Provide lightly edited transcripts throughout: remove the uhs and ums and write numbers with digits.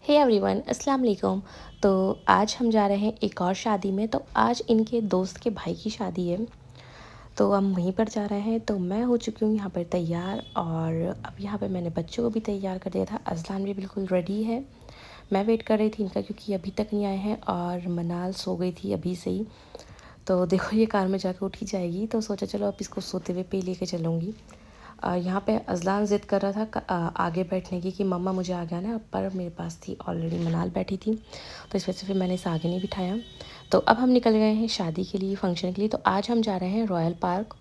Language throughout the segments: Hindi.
हे एवरीवन, अस्सलाम वालेकुम। तो आज हम जा रहे हैं एक और शादी में। तो आज इनके दोस्त के भाई की शादी है, तो हम वहीं पर जा रहे हैं। तो मैं हो चुकी हूँ यहाँ पर तैयार, और अब यहाँ पर मैंने बच्चों को भी तैयार कर दिया था। अज़लान भी बिल्कुल रेडी है। मैं वेट कर रही थी इनका, क्योंकि अभी तक नहीं आए हैं और मनाल सो गई थी अभी से ही। तो देखो ये कार में जाकर उठी जाएगी, तो सोचा चलो अब इसको सोते हुए पे लेके चलूँगी। यहाँ पे अज़लान ज़िद कर रहा था आगे बैठने की कि मम्मा मुझे आगे आना है, पर मेरे पास थी ऑलरेडी, मनाल बैठी थी, तो इस वजह से फिर मैंने इसे आगे नहीं बिठाया। तो अब हम निकल गए हैं शादी के लिए, फंक्शन के लिए। तो आज हम जा रहे हैं रॉयल पार्क।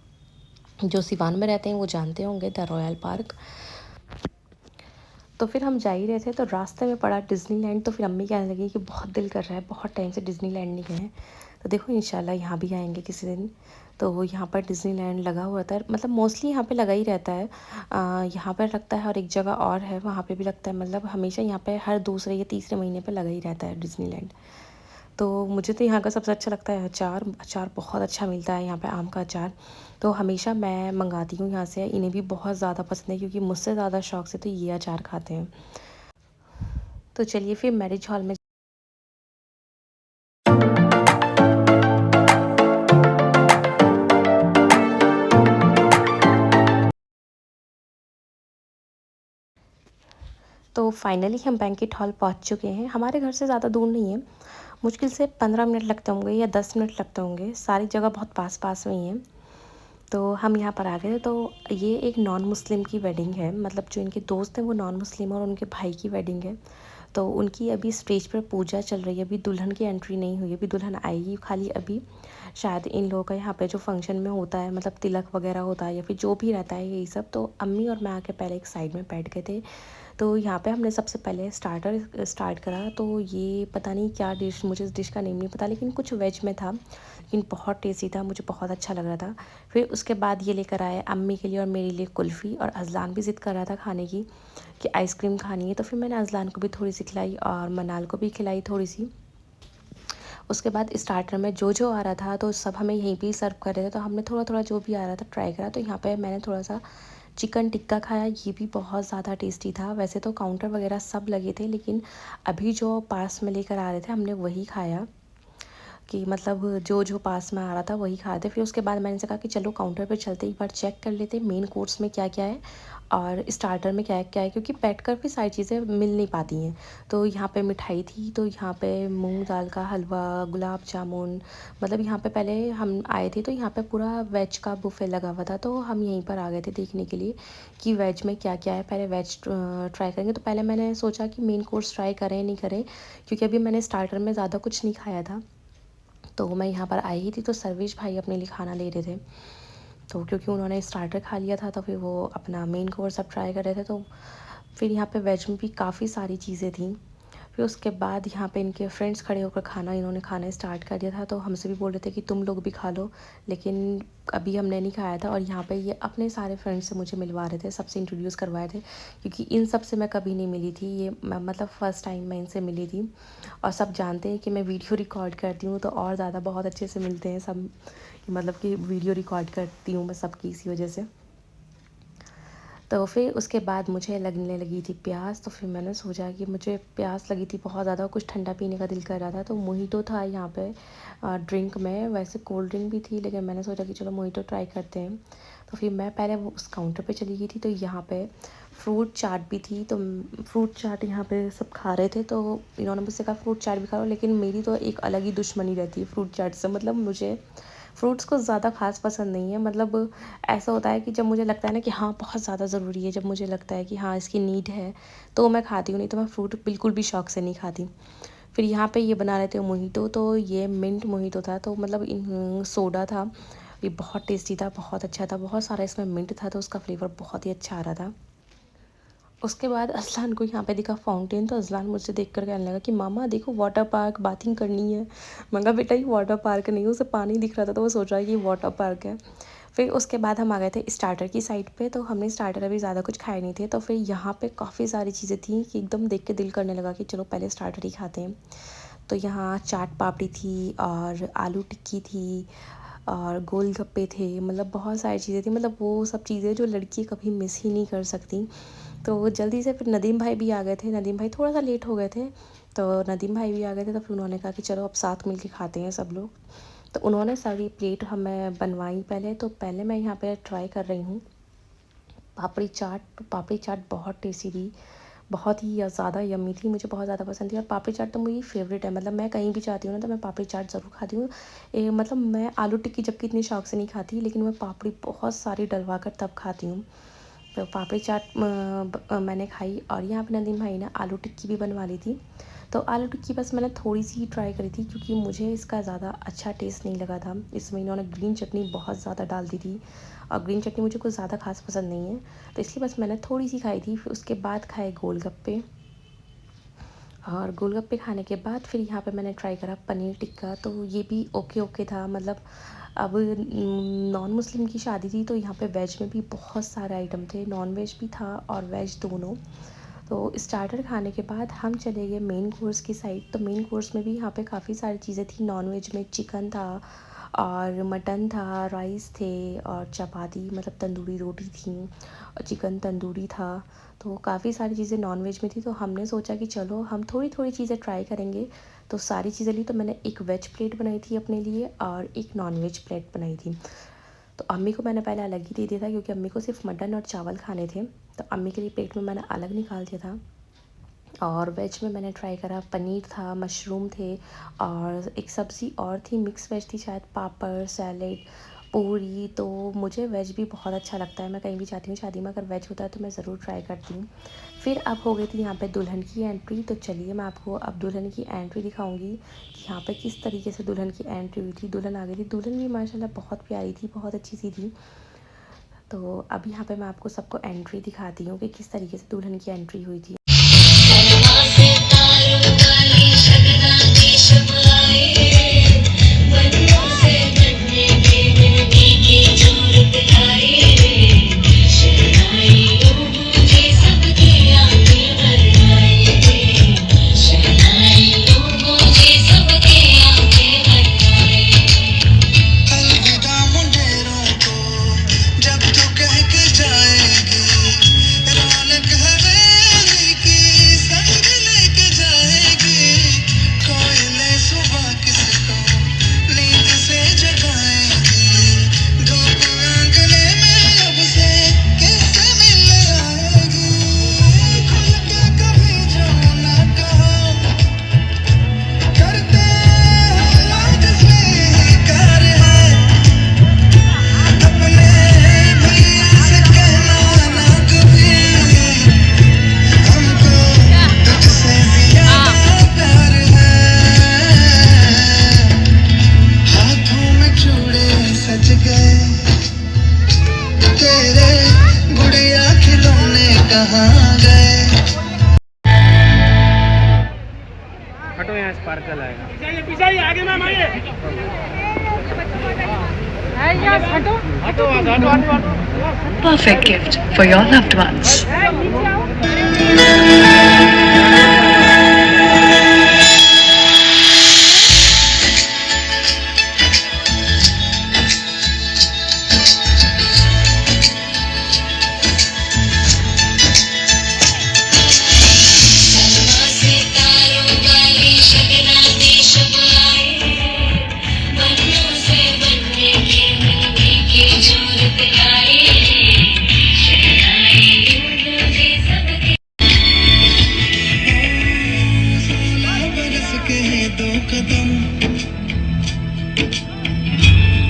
जो सिवान में रहते हैं वो जानते होंगे, द रॉयल पार्क। तो फिर हम जा ही रहे थे, तो रास्ते में पड़ा डिज़नीलैंड। तो फिर अम्मी कहने लगी कि बहुत दिल कर रहा है, बहुत टाइम से डिज़नीलैंड नहीं गए हैं, तो देखो इंशाल्लाह यहाँ भी आएंगे किसी दिन। तो यहाँ पर डिज़नीलैंड लगा हुआ था, मतलब मोस्टली यहाँ पे लगा ही रहता है। यहाँ पर लगता है और एक जगह और है वहाँ पे भी लगता है, मतलब हमेशा यहाँ पे हर दूसरे या तीसरे महीने पे लगा ही रहता है डिज़नीलैंड। तो मुझे तो यहाँ का सबसे अच्छा लगता है अचार। अचार बहुत अच्छा मिलता है यहाँ पे, आम का अचार। तो हमेशा मैं मंगाती हूँ यहाँ से। इन्हें भी बहुत ज़्यादा पसंद है, क्योंकि मुझसे ज़्यादा शौक से तो ये अचार खाते हैं। तो चलिए फिर मैरिज हॉल में। तो फाइनली हम बैंकेट हॉल पहुँच चुके हैं। हमारे घर से ज़्यादा दूर नहीं है, मुश्किल से 15 मिनट लगते होंगे या 10 मिनट लगते होंगे। सारी जगह बहुत पास पास में ही है। तो हम यहाँ पर आ गए। तो ये एक नॉन मुस्लिम की वेडिंग है, मतलब जो इनके दोस्त हैं वो नॉन मुस्लिम, और उनके भाई की वेडिंग है। तो उनकी अभी स्टेज पर पूजा चल रही है, अभी दुल्हन की एंट्री नहीं हुई है, अभी दुल्हन आएगी खाली अभी। शायद इन लोगों का यहाँ पे जो फंक्शन में होता है, मतलब तिलक वगैरह होता है या फिर जो भी रहता है यही सब। तो अम्मी और मैं आके पहले एक साइड में बैठ गए थे। तो यहाँ पे हमने सबसे पहले स्टार्टर स्टार्ट करा। तो ये पता नहीं क्या डिश, मुझे इस डिश का नेम नहीं पता, लेकिन कुछ वेज में था, लेकिन बहुत टेस्टी था, मुझे बहुत अच्छा लग रहा था। फिर उसके बाद ये लेकर आए अम्मी के लिए और मेरे लिए कुल्फ़ी, और अज़लान भी ज़िद कर रहा था खाने की कि आइसक्रीम खानी है। तो फिर मैंने अज़लान को भी थोड़ी सी खिलाई और मनाल को भी खिलाई थोड़ी सी। उसके बाद स्टार्टर में जो जो आ रहा था तो सब हमें यहीं पे ही सर्व कर रहे थे, तो हमने थोड़ा थोड़ा जो भी आ रहा था ट्राई करा। तो यहाँ पे मैंने थोड़ा सा चिकन टिक्का खाया, ये भी बहुत ज़्यादा टेस्टी था। वैसे तो काउंटर वगैरह सब लगे थे, लेकिन अभी जो पास में लेकर आ रहे थे हमने वही खाया, कि मतलब जो जो पास में आ रहा था वही खाते। फिर उसके बाद मैंने कहा कि चलो काउंटर पर चलते एक बार चेक कर लेते मेन कोर्स में क्या क्या है और स्टार्टर में क्या क्या है, क्योंकि बैठ कर भी सारी चीज़ें मिल नहीं पाती हैं। तो यहाँ पे मिठाई थी, तो यहाँ पे मूंग दाल का हलवा, गुलाब जामुन, मतलब यहाँ पे पहले हम आए थे तो यहाँ पे पूरा वेज का बुफे लगा हुआ था। तो हम यहीं पर आ गए थे देखने के लिए कि वेज में क्या क्या है, पहले वेज ट्राई करेंगे। तो पहले मैंने सोचा कि मेन कोर्स ट्राई करें नहीं करें, क्योंकि अभी मैंने स्टार्टर में ज़्यादा कुछ नहीं खाया था। तो मैं यहाँ पर आई ही थी, तो सर्वेश भाई अपने लिए खाना ले रहे थे। तो क्योंकि उन्होंने स्टार्टर खा लिया था, तो फिर वो अपना मेन कोर्स अब ट्राई कर रहे थे। तो फिर यहाँ पे वेज में भी काफ़ी सारी चीज़ें थी। फिर उसके बाद यहाँ पे इनके फ्रेंड्स खड़े होकर इन्होंने खाना स्टार्ट कर दिया था। तो हमसे भी बोल रहे थे कि तुम लोग भी खा लो, लेकिन अभी हमने नहीं खाया था। और यहाँ पे ये अपने सारे फ्रेंड्स से मुझे मिलवा रहे थे, सबसे इंट्रोड्यूस करवाए थे, क्योंकि इन सब से मैं कभी नहीं मिली थी। ये मतलब फ़र्स्ट टाइम मैं इनसे मिली थी। और सब जानते हैं कि मैं वीडियो रिकॉर्ड करती हूँ, तो और ज़्यादा बहुत अच्छे से मिलते हैं सब, मतलब कि वीडियो रिकॉर्ड करती हूँ मैं सबकी इसी वजह से। तो फिर उसके बाद मुझे लगने लगी थी प्यास। तो फिर मैंने सोचा कि मुझे प्यास लगी थी बहुत ज़्यादा, कुछ ठंडा पीने का दिल कर रहा था। तो मोहितो था यहाँ पे ड्रिंक में, वैसे कोल्ड ड्रिंक भी थी, लेकिन मैंने सोचा कि चलो मोहितो ट्राई करते हैं। तो फिर मैं पहले वो उस काउंटर पे चली गई थी। तो यहाँ पे फ्रूट चाट भी थी, तो फ्रूट चाट यहाँ पे सब खा रहे थे। तो इन्होंने मुझसे कहा फ्रूट चाट भी खा लो, लेकिन मेरी तो एक अलग ही दुश्मनी रहती है फ्रूट चाट से। मतलब मुझे फ्रूट्स को ज़्यादा ख़ास पसंद नहीं है। मतलब ऐसा होता है कि जब मुझे लगता है ना कि हाँ बहुत ज़्यादा ज़रूरी है, जब मुझे लगता है कि हाँ इसकी नीड है, तो मैं खाती हूँ, नहीं तो मैं फ्रूट बिल्कुल भी शौक़ से नहीं खाती। फिर यहाँ पे ये बना रहे थे मोहितो, तो ये मिंट मोहितो था। तो मतलब इन सोडा था, ये बहुत टेस्टी था, बहुत अच्छा था, बहुत सारा इसमें मिंट था, तो उसका फ्लेवर बहुत ही अच्छा आ रहा था। उसके बाद अज़लान को यहाँ पे दिखा फाउंटेन, तो अज़लान मुझसे देख कर कहने लगा कि मामा देखो वाटर पार्क, बाथिंग करनी है। मैं कहा बेटा ये वाटर पार्क नहीं है, उसे पानी दिख रहा था तो वो सोच रहा है कि ये वाटर पार्क है। फिर उसके बाद हम आ गए थे स्टार्टर की साइड पे। तो हमने स्टार्टर अभी ज़्यादा कुछ खाए नहीं थे, तो फिर यहाँ पे काफ़ी सारी चीज़ें थी कि एकदम देख के दिल करने लगा कि चलो पहले स्टार्टर ही खाते हैं। तो यहाँ चाट पापड़ी थी और आलू टिक्की थी और गोलगप्पे थे, मतलब बहुत सारी चीज़ें थी। मतलब वो सब चीज़ें जो लड़की कभी मिस ही नहीं कर सकती। तो जल्दी से फिर नदीम भाई भी आ गए थे। नदीम भाई थोड़ा सा लेट हो गए थे, तो नदीम भाई भी आ गए थे, तो फिर उन्होंने कहा कि चलो अब साथ मिल के खाते हैं सब लोग। तो उन्होंने सारी प्लेट हमें बनवाई पहले। तो पहले मैं यहाँ पे ट्राई कर रही हूँ पापड़ी चाट। तो पापड़ी चाट बहुत टेस्टी थी, बहुत ही ज़्यादा यम्मी थी, मुझे बहुत ज़्यादा पसंद थी। और पापड़ी चाट तो मेरी फेवरेट है, मतलब मैं कहीं भी जाती हूँ ना तो मैं पापड़ी चाट ज़रूर खाती हूँ। मतलब मैं आलू टिक्की जबकि इतनी शौक से नहीं खाती, लेकिन मैं पापड़ी बहुत सारी डलवा कर तब खाती हूँ। तो पापड़ी चाट मैंने खाई। और यहाँ पे नदीम भाई ने आलू टिक्की भी बनवा ली थी। तो आलू टिक्की बस मैंने थोड़ी सी ट्राई करी थी, क्योंकि मुझे इसका ज़्यादा अच्छा टेस्ट नहीं लगा था। इसमें इन्होंने ग्रीन चटनी बहुत ज़्यादा डाल दी थी, और ग्रीन चटनी मुझे कुछ ज़्यादा खास पसंद नहीं है, तो इसलिए बस मैंने थोड़ी सी खाई थी। फिर उसके बाद खाए गोलगप्पे, और गोलगप्पे खाने के बाद फिर यहाँ पे मैंने ट्राई करा पनीर टिक्का। तो ये भी ओके ओके था, मतलब अब नॉन मुस्लिम की शादी थी, तो यहाँ पे वेज में भी बहुत सारे आइटम थे, नॉन वेज भी था और वेज दोनों। तो स्टार्टर खाने के बाद हम चले गए मेन कोर्स की साइड। तो मेन कोर्स में भी यहाँ पे काफ़ी सारी चीज़ें थी। नॉन वेज में चिकन था और मटन था, राइस थे और चपाती, मतलब तंदूरी रोटी थी और चिकन तंदूरी था। तो काफ़ी सारी चीज़ें नॉन वेज में थी, तो हमने सोचा कि चलो हम थोड़ी थोड़ी चीज़ें ट्राई करेंगे। तो सारी चीज़ें ली। तो मैंने एक वेज प्लेट बनाई थी अपने लिए और एक नॉन वेज प्लेट बनाई थी। तो अम्मी को मैंने पहले अलग ही दे दिया था, क्योंकि अम्मी को सिर्फ मटन और चावल खाने थे। तो अम्मी के लिए प्लेट में मैंने अलग निकाल दिया था। और वेज में मैंने ट्राई करा, पनीर था, मशरूम थे और एक सब्ज़ी और थी, मिक्स वेज थी शायद, पापड़, सैलेड, पूरी। तो मुझे वेज भी बहुत अच्छा लगता है, मैं कहीं भी जाती हूँ शादी में, अगर वेज होता है तो मैं ज़रूर ट्राई करती हूँ। फिर अब हो गई थी यहाँ पे दुल्हन की एंट्री। तो चलिए मैं आपको अब दुल्हन की एंट्री दिखाऊंगी कि यहाँ पे किस तरीके से दुल्हन की एंट्री हुई थी। दुल्हन आ गई थी, दुल्हन भी माशाल्लाह बहुत प्यारी थी, बहुत अच्छी सी थी। तो अब यहाँ पे मैं आपको सबको एंट्री दिखाती हूँ कि किस तरीके से दुल्हन की एंट्री हुई थी। हटो, यहाँ स्पार्कल आएगा। आगे मैम आइए। Perfect gift for your loved ones.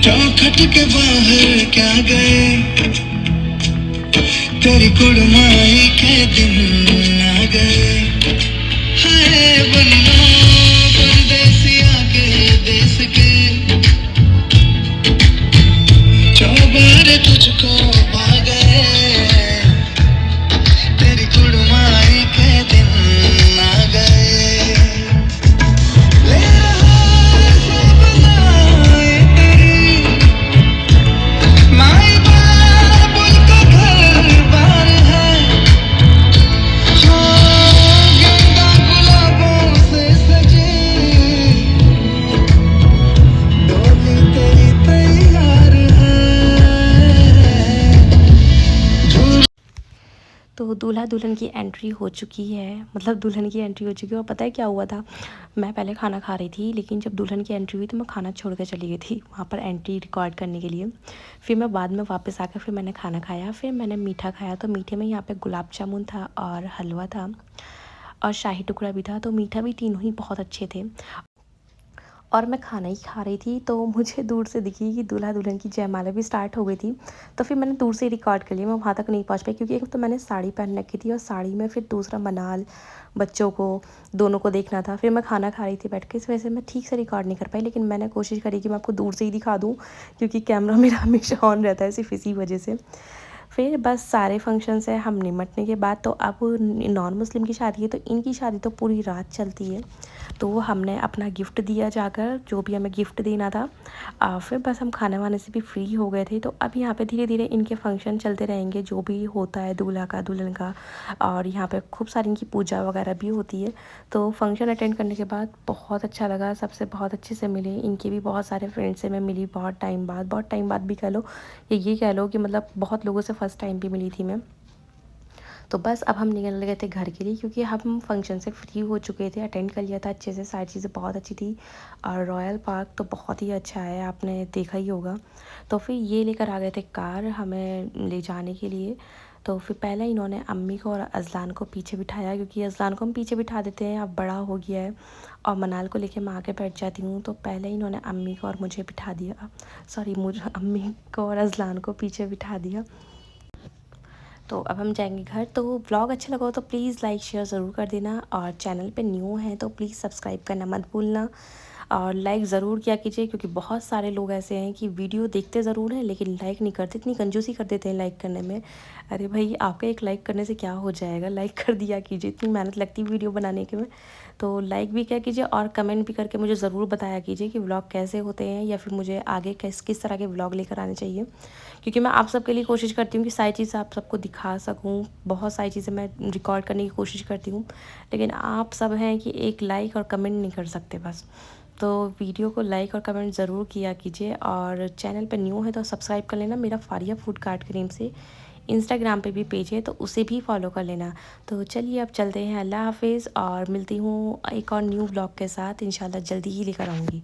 चौखट के बाहर क्या गए, तेरी कुड़माई के दिन आ गए। हाय बन्ना परदेसिया के देश के, चौबार तुझको पा गए, तेरी कुड़माई के दिन आ गए। दूल्हा दुल्हन की एंट्री हो चुकी है, मतलब दुल्हन की एंट्री हो चुकी है। और पता है क्या हुआ था, मैं पहले खाना खा रही थी, लेकिन जब दुल्हन की एंट्री हुई तो मैं खाना छोड़ कर चली गई थी वहाँ पर एंट्री रिकॉर्ड करने के लिए। फिर मैं बाद में वापस आकर फिर मैंने खाना खाया, फिर मैंने मीठा खाया। तो मीठे में यहाँ पे गुलाब जामुन था और हलवा था और शाही टुकड़ा भी था। तो मीठा भी तीनों ही बहुत अच्छे थे। और मैं खाना ही खा रही थी तो मुझे दूर से दिखी कि दूल्हा दुल्हन की जयमाला भी स्टार्ट हो गई थी। तो फिर मैंने दूर से ही रिकॉर्ड कर लिया, मैं वहाँ तक नहीं पहुँच पाई क्योंकि एक तो मैंने साड़ी पहन रखी थी और साड़ी में फिर दूसरा मनाल बच्चों को दोनों को देखना था। फिर मैं खाना खा रही थी बैठ के, इस वजह से मैं ठीक से रिकॉर्ड नहीं कर पाई। लेकिन मैंने कोशिश करी कि मैं आपको दूर से ही दिखा दूँ क्योंकि कैमरा मेरा हमेशा ऑन रहता है सिर्फ इसी वजह से। फिर बस सारे फंक्शन से हम निमटने के बाद तो अब नॉन मुस्लिम की शादी है तो इनकी शादी तो पूरी रात चलती है। तो हमने अपना गिफ्ट दिया जाकर, जो भी हमें गिफ्ट देना था। फिर बस हम खाने वाने से भी फ्री हो गए थे। तो अब यहाँ पे धीरे धीरे इनके फंक्शन चलते रहेंगे, जो भी होता है दूल्हा का दुल्हन का। और यहाँ पे खूब सारी इनकी पूजा वगैरह भी होती है। तो फंक्शन अटेंड करने के बाद बहुत अच्छा लगा, सबसे बहुत अच्छे से मिले। इनके भी बहुत सारे फ्रेंड से मैं मिली बहुत टाइम बाद, बहुत टाइम बाद भी कह लो, ये कह लो कि मतलब बहुत लोगों से फ़र्स्ट टाइम भी मिली थी मैं। तो बस अब हम निकल गए थे घर के लिए क्योंकि हम फंक्शन से फ्री हो चुके थे, अटेंड कर लिया था अच्छे से, सारी चीज़ें बहुत अच्छी थी। और रॉयल पार्क तो बहुत ही अच्छा है, आपने देखा ही होगा। तो फिर ये लेकर आ गए थे कार हमें ले जाने के लिए। तो फिर पहले इन्होंने अम्मी को और अज़लान को पीछे बिठाया क्योंकि अज़लान को हम पीछे बिठा देते हैं, अब बड़ा हो गया है। और मनाल को लेके मैं आगे बैठ जाती हूँ। तो पहले इन्होंने अम्मी को और मुझे बिठा दिया, सॉरी मुझे अम्मी को और अज़लान को पीछे बिठा दिया। तो अब हम जाएंगे घर। तो व्लॉग अच्छा लगा हो तो प्लीज़ लाइक शेयर ज़रूर कर देना, और चैनल पे न्यू हैं तो प्लीज़ सब्सक्राइब करना मत भूलना। और लाइक ज़रूर किया कीजिए क्योंकि बहुत सारे लोग ऐसे हैं कि वीडियो देखते ज़रूर हैं लेकिन लाइक नहीं करते, इतनी कंजूसी कर देते हैं लाइक करने में। अरे भाई, आपका एक लाइक करने से क्या हो जाएगा, लाइक कर दिया कीजिए, इतनी मेहनत लगती है वीडियो बनाने के में। तो लाइक भी किया कीजिए और कमेंट भी करके मुझे ज़रूर बताया कीजिए कि व्लॉग कैसे होते हैं या फिर मुझे आगे किस किस तरह के व्लॉग लेकर आने चाहिए। क्योंकि मैं आप सबके लिए कोशिश करती हूँ कि सारी चीज़ें आप सबको दिखा सकूँ, बहुत सारी चीज़ें मैं रिकॉर्ड करने की कोशिश करती हूँ। लेकिन आप सब हैं कि एक लाइक और कमेंट नहीं कर सकते बस। तो वीडियो को लाइक और कमेंट ज़रूर किया कीजिए, और चैनल पे न्यू है तो सब्सक्राइब कर लेना। मेरा फारिया फूड कार्ट के नेम से इंस्टाग्राम पे भी पेज है तो उसे भी फॉलो कर लेना। तो चलिए अब चलते हैं, अल्लाह हाफिज़, और मिलती हूँ एक और न्यू व्लॉग के साथ, इंशाल्लाह जल्दी ही लेकर आऊँगी।